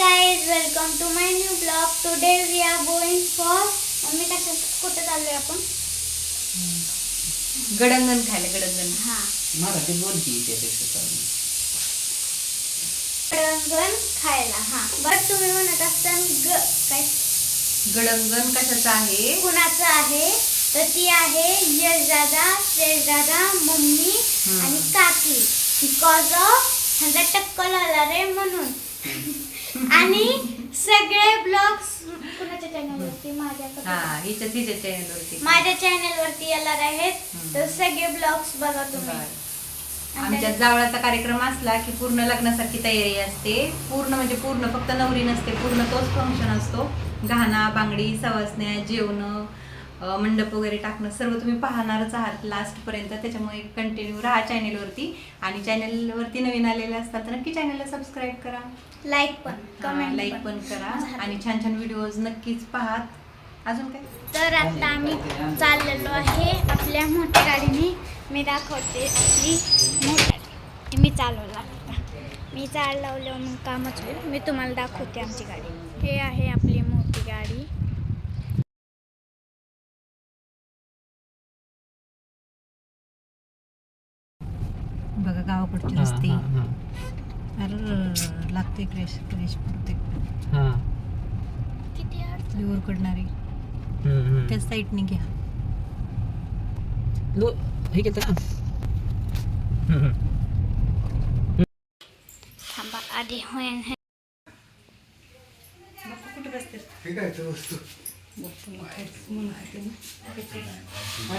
guys, welcome to my new vlog. Today we are going for mummy कुठे चाललोय आपण गडंगण खायला. गडंगण हा मराठी बोलती त्यापेक्षा चालू गडंगण खायला. हा बरं तुम्ही म्हणत असताना काय गडंगण कशाचं आहे, कुणाचं आहे तर ती आहे यश दादा, श्रेयश दादा, मम्मी आणि काकी. बिकॉज ऑफ ह्यांचा टक्कल आला रे म्हणून. आणि सगळे ब्लॉग्स कुणाच्या चॅनलवरती हिच्या चॅनलवरती माझ्या चॅनलवरती येणार आहेत. तर सगळे ब्लॉग्स बघा तुम्ही. आमच्या जावळाचा कार्यक्रम असला की पूर्ण लग्नासारखी तयारी असते. पूर्ण म्हणजे पूर्ण, फक्त नवरी नसते, पूर्ण तोच फंक्शन असतो. गहना, बांगडी, सवासण्या, जेवण, मंडप वगैरे टाकणं सर्व तुम्ही पाहणारच आहात लास्ट पर्यंत. त्याच्यामुळे कंटिन्यू राहा चॅनलवरती. आणि चॅनलवरती नवीन आलेले असतात तर नक्की चॅनलला सबस्क्राईब करा, लाईक पण कमेंट लाईक पण करा आणि छान छान व्हिडिओज नक्कीच पहा. अजून काय तर आता आम्ही चाललेलो आहे आपल्या मोठ्या गाडीने. मी दाखवते आपली मोठी गाडी. मी चालवला आता, मी चाल लावल्यावर मग कामच होईल. मी तुम्हाला दाखवते आमची गाडी. हे आहे आपली मोठी गाडी. बघा गावाकडचे रस्ते. अरे लागते क्रेश क्रेश प्रत्येक किती लिव्हर कडणारी त्या साईडने घ्या. हे घेत थांबा आधी होय. कुठे बसते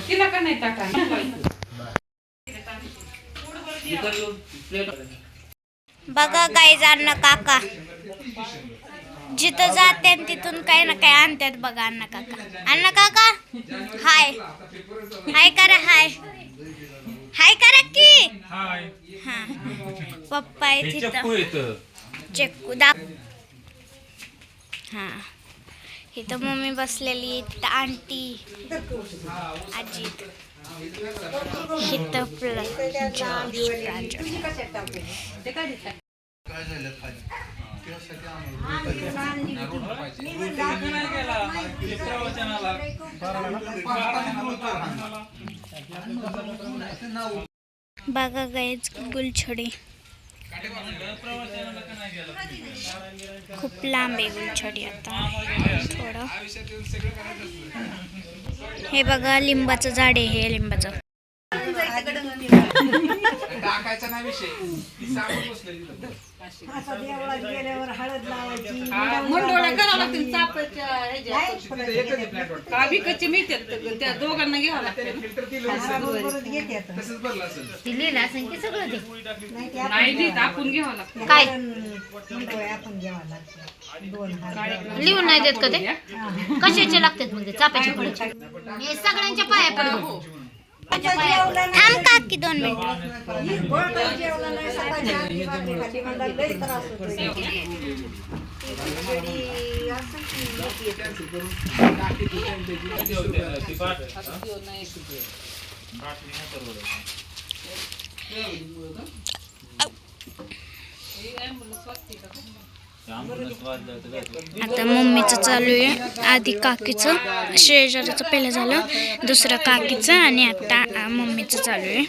तिला का नाही टाका. बघा गाई जाणं काका जिथं जाते तिथून काही ना काही आणतात. बघा अण्णा काका. अण्णा काका हाय हाय करा, हाय हाय करा की. हा पप्पा आहे तिथं. चक्कू दाख. हा इथं मम्मी बसलेली, तिथं आंटी, आजी, इथं बघा गाईज गुलछडी खूप लांब आहे. गुलछडी आता थोडं. हे बघा लिंबाचं झाड आहे. हे लिंबाचं टाकायचा नाही विषय. मंडोळ्या करावं लागतील चापाच्या विकतचे मिळतात. त्या दोघांना घ्यावं लागतं. तसंच भरलं असेल. नाही देत, आपण घ्यावं लागतं. काय लिहून नाही देत का ते? कशाचे लागतात म्हणजे चापाचे फळ? हे सगळ्यांच्या पाया पडतो. थांब काकी 2 मिनिट. आता मम्मीचं चालू आहे. आधी काकीचं, श्रेयजाचं पहिलं झालं, दुसरं काकीचं आणि आता मम्मीचं चालू आहे.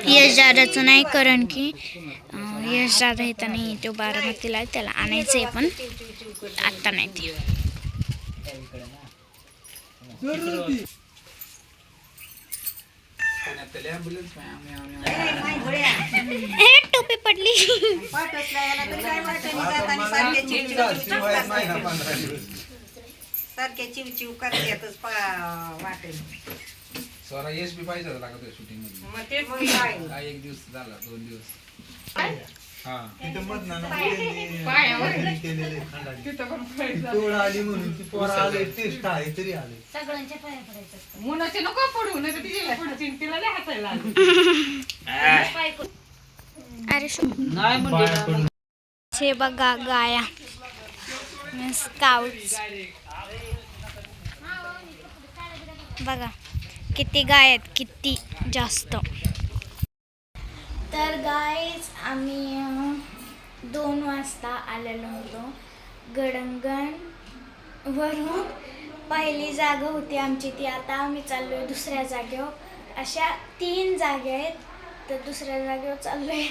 यश दादाचं नाही, कारण की यश दादा इथं नाही, तो बारामतीला आहे, त्याला आणायचं आहे पण आत्ता नाही ते. टोपी पडली. सारखे चिवचिव करतातच वाटेल. स्वरा यश बी पाहिजे होता लागत शूटिंग मध्ये. मग तेच काय 1 दिवस झाला, 2 दिवस. हा मुलाचे नको पडू, नाही तर तिच्या पडतील. तिला लय हसायला आलं. अरे हे बघा गाया, स्काउट्स बघा किती गाय आहेत, किती जास्त. तर गाईज आम्ही 2 वाजता आलेलो होतो गडंगण वरून. पहिली जागा होती आमची ती, आता आम्ही चाललोय दुसऱ्या जागेवर. अशा 3 जागा आहेत, तर दुसऱ्या जागेवर चाललोय.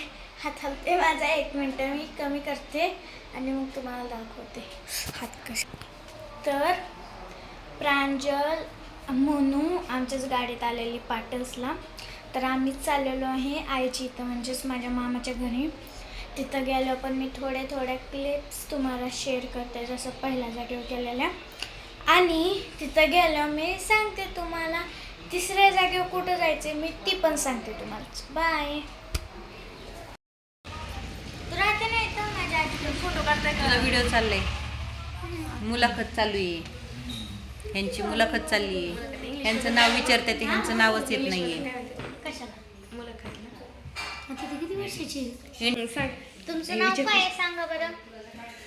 हात हलते माझा, 1 मिनटं मी कमी करते आणि मग तुम्हाला दाखवते हात कसे. तर प्रांजल म्हणू आमच्याच गाडीत आलेली पाटसला. तर आम्ही चाललेलो आहे आईची इथं, म्हणजेच माझ्या मामाच्या घरी. तिथं गेलो पण मी थोड्या क्लिप्स तुम्हाला शेअर करते, जसं पहिल्या जागेवर केलेल्या. आणि तिथं गेलो मी सांगते तुम्हाला. तिसऱ्या जागेवर कुठं जायचं मी ती पण सांगते तुम्हाला. बाय. तू राहते नाही तर माझ्या आजीकडे फोटो काढताय तुझा व्हिडिओ चाललाय, मुलाखत चालू आहे, ह्यांची मुलाखत चालली आहे. ह्यांचं नाव विचारते ते, ह्यांचं नावच येत नाहीये. कशाला आता ती किती वर्षाची? हे- तुमचं नाव काय आहे सांगा बरं.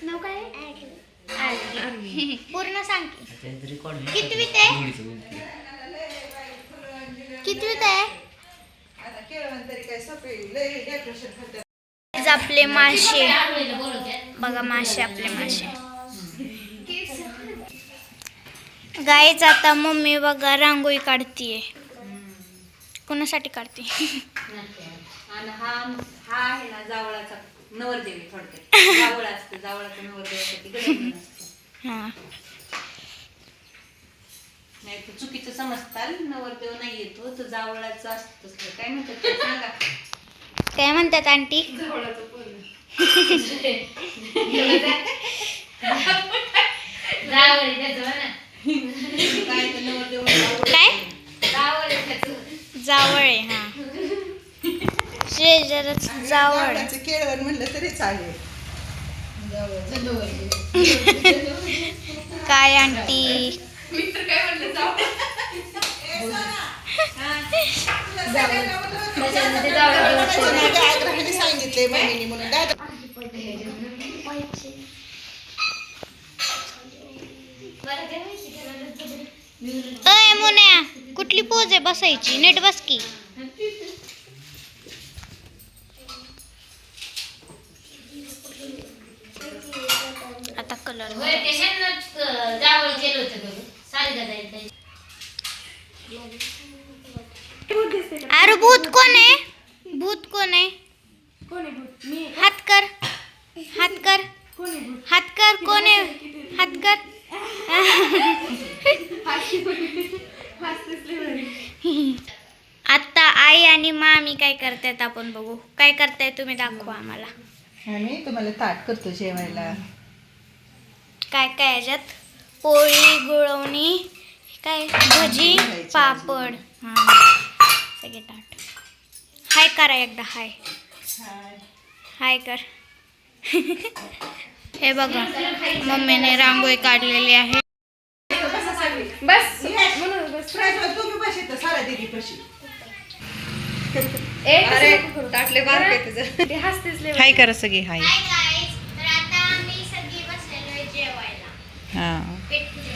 नाव काय आहे? पूर्ण सांग की. कितवीत आहे? कितवीत आहे? आपले मासे बघा, मासे आपले मासे. गाईच आता मम्मी बघा रांगोळी काढतीये. कोणासाठी काढते? आणि हा आहे ना जावळाचा नवरदेव आहे थोडक्यात. जावळ असतं, जावळाचं नवरदेवासाठी गडंगण असतं. हां, नाही तर चुकीचं समजताल, नवरदेव नाही येतो तर जावळाचं असतं. तसलं काय म्हणतात ते सांगा. काय म्हणतात आंटी? काय तर नवरदेव काय? जावळ आहे. हा, शेजारच जावळ. केळवण म्हणलं तरी चालेल. काय आंटी? सांगितले मम्मीने म्हणून अय मोन्या, कुठली पोज आहे बसायची? नीट बस की. आता कलर अरे भूत कोण आहे? भूत कोण आहे? हात कर, हात कर, हात कर. कोण आहे? हात कर. आता आई आणि मामी काय करतायत आपण बघू. काय करताय तुम्ही दाखवा आम्हाला. आम्ही तुम्हाला ताट करतो जेवायला. काय काय याच्यात? पोळी, गुळवणी, काय भजी, पापड. हां, सगळे ताट. हाय करा एकदा. हाय हाय कर. हे बघा मम्मीने रांगोळी काढलेली आहे. तुम्ही बशी तर सारा दिदी बशी. टाकले बारके तुझं. हाय करा सगळी. हाय. हाय गाईज, तर आता आम्ही सगळी बसलेलो आहे जेवायला. हा. पेट पूजा.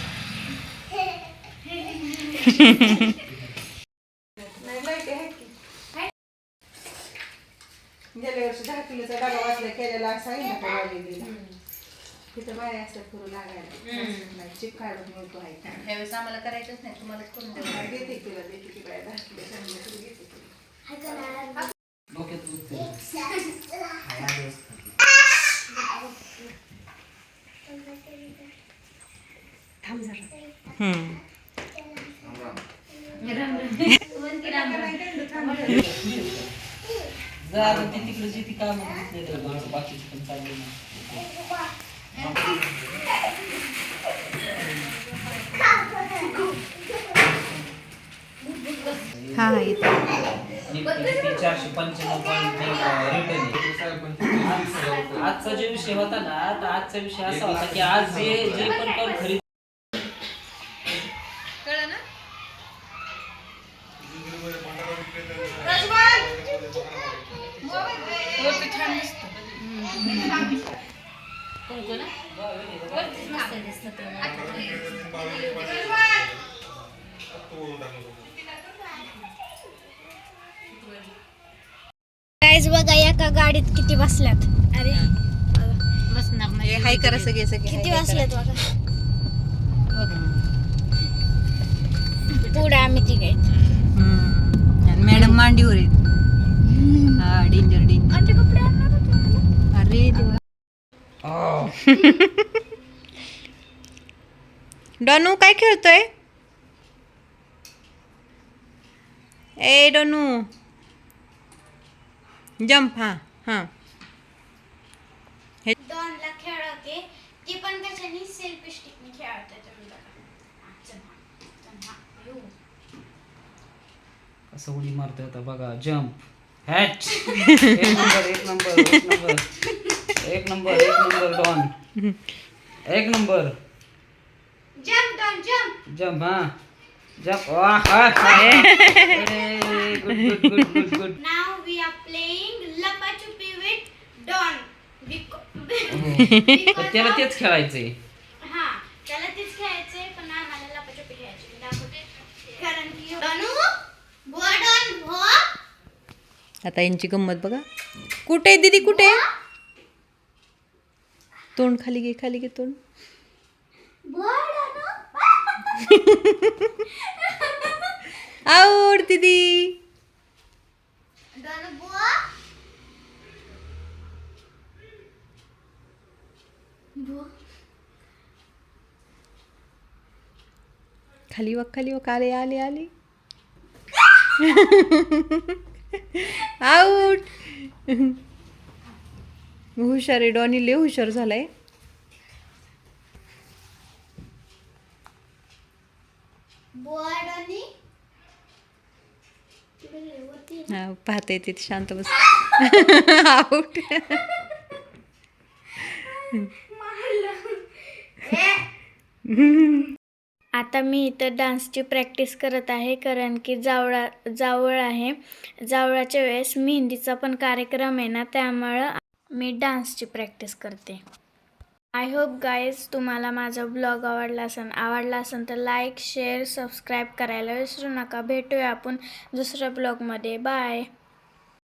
गेल्या वर्षी 10 किलोचा डबा वाचला केलेला असा आहे ना कॉलेजला. तिथं बाय असं करू लागायला. चिप काढून मिळतो आहे का? यावेळेस आम्हाला करायचंच नाही, तुम्हालाच करून द्यावं. देते तिला, देते ती बाय 10 किलो सांगितलं घेते तिला. डोक्यात दुखतंय. जा आता ती तिकडे जी ती कामं दिसले तर माझं बाकीची पण चालली ना. हा हा येतो. आणि ते 495 रिटर्न आहे. आजचा जो विषय होता ना, तर आजचा विषय असा होता की आज जे पण कर खरेदी कळलं ना? गाईज बघा एका गाडीत किती बसल्यात. अरे बसणार नाही. हाय करा सगळे सगळे किती हाय बसल्यात बघा. पुढे आम्ही तिघे. आणि मॅडम मांडीवर आहेत. हा डेंजर डेंजर. आमचे कपडे आणणार होते मला. अरे देवा. डॉनू काय खेळतोय? ए डॉनू जंप. हा हा डॉनला खेळवते ती पण कशाने सेल्फी स्टिकने खेळवते तुम्ही बघा. कसं उडी मारतोय आता बघा. जम्प हॅच. एक नंबर एक नंबर एक नंबर एक नंबर एक नंबर डॉन. एक नंबर. Jump Don jump. जम्प. हा jump. Good good good good good. Now we are playing लपाछुपी विथ डॉन. त्याला तेच खेळायचंय. हा त्याला तेच खेळायचंय पण आम्हाला लपाछुपी खेळायची. मी दाखवते कारण की डॉनू बुवा डॉन बुवा. आता यांची गंमत बघा. कुठे आहे दीदी कुठे आहे? तोंड खाली घे खाली घे तोंड. बुवा डॉनू. आवड दीदी. डॉनू बुवा. बुवा. खाली वक आले आले आले. आऊट. हुशार आहे डॉनी. लय हुशार झालाय. बुवा डॉनी. हा पाहता येते शांत बस. आऊट. आता मी इथं डान्सची प्रॅक्टिस करत आहे कारण की जावळ आहे. जावळाच्या वेळेस मेहंदीचा पण कार्यक्रम आहे ना, त्यामुळं मी डान्सची प्रॅक्टिस करते. आय होप गाईज तुम्हाला माझा ब्लॉग आवडला असेल तर लाईक शेअर सबस्क्राईब करायला विसरू नका. भेटूया आपण दुसऱ्या ब्लॉगमध्ये. बाय.